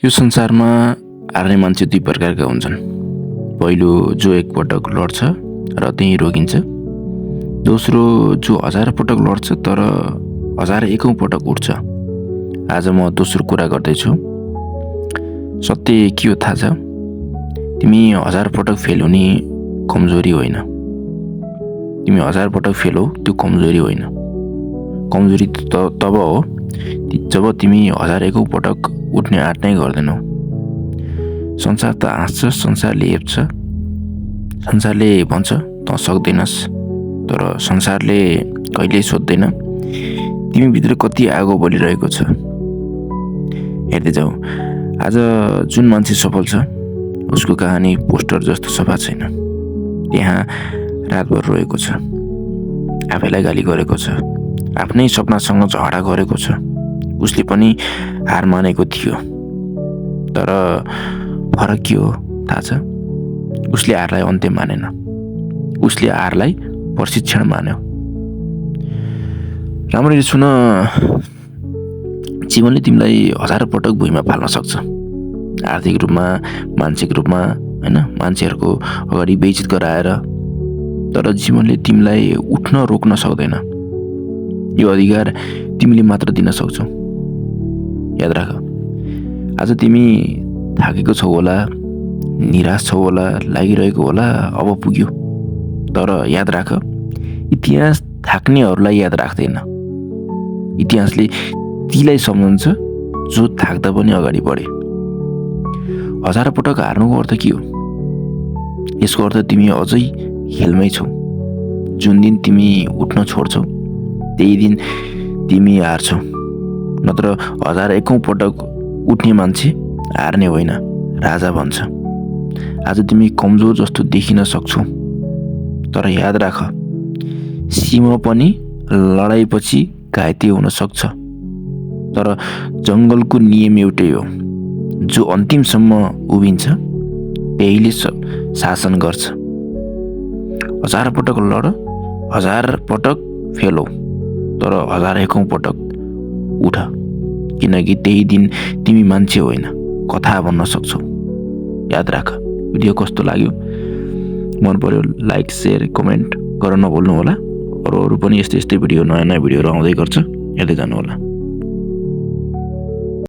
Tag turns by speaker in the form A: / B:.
A: यो संसारमा हार्ने मान्छे दुई प्रकारका हुन्छन्। पहिलो जो एकपटक लड्छ र त्यहीँ रोकिन्छ। दोस्रो जो 1000 पटक लड्छ तर 1001औं पटक उठ्छ। आज म दोस्रो कुरा गर्दैछु। सत्य के हो थाहा छ? तिमी 1000 पटक फेल हुने कमजोरी होइन। तिमी 1000 पटक फेल हो त्यो कमजोरी होइन। कमजोरी तब हो जब तिमी 1001औं पटक उठ्ने आँट नै गर्दैनौ। संसार त हाँस्छ, संसारले हेप्छ, संसारले भन्छ त सक्दैनस्, तर संसारले कहिल्यै सोध्दैन तिमी भित्र कति आगो बलिरहेको छ। हेर्दै जाऊ, आज जुन मान्छे सफल छ उसको कहानी पोस्टर जस्तो सफा छैन। त्यहाँ रातभर रोएको छ, आफैलाई गाली गरेको छ, आफ्नै सपनासँग झगडा गरेको छ। उसले पनि हार मानेको थियो, तर फरक के हो थाहा छ? उसले हारलाई अन्त्य मानेन, उसले हारलाई प्रशिक्षण मान्यो। राम्ररी सुन, जीवनले तिमीलाई 1000 पटक भुइँमा फाल्न सक्छ। आर्थिक रूपमा, मानसिक रूपमा, हैन, मान्छेहरूको अगाडि बेइज्जत गराएर, तर जीवनले तिमीलाई उठ्न रोक्न सक्दैन। यो अधिकार तिमीले मात्र दिन सक्छौ। याद राख, आज तिमी थाकेको छौ होला, निराश छौ होला, लागिरहेको होला अब पुग्यो, तर याद राख, इतिहास थाक्नेहरूलाई याद राख्दैन। इतिहासले तीलाई सम्झन्छ जो थाक्दा पनि अगाडि बढे। 1000 पटक हार्नुको अर्थ के हो? यसको अर्थ तिमी अझै खेलमै छौ। जुन दिन तिमी उठ्न छोड्छौ त्यही दिन तिमी हार्छौ। नत्र 1001औं पटक उठ्ने मान्छे हार्ने होइन, राजा भन्छ। आज तिमी कमजोर जस्तो देखिन सक्छौ, तर याद राख, सिंह पनि लडाईपछि घाइते हुन सक्छ, तर जङ्गलको नियम एउटै हो, जो अन्तिमसम्म उभिन्छ त्यहीले शासन गर्छ। 1000 पटक लड, 1000 पटक फेल हो, तर 1001औं पटक उठ, किनकि त्यही दिन तिमी मान्छे होइन कथा भन्न सक्छौ। याद राख। भिडियो कस्तो लाग्यो? मन पर्यो लाइक, शेयर, कमेन्ट गर्न नभुल्नु होला। अरू पनि यस्तै भिडियो, नयाँ भिडियोहरू आउँदै गर्छ, हेर्दै जानु होला।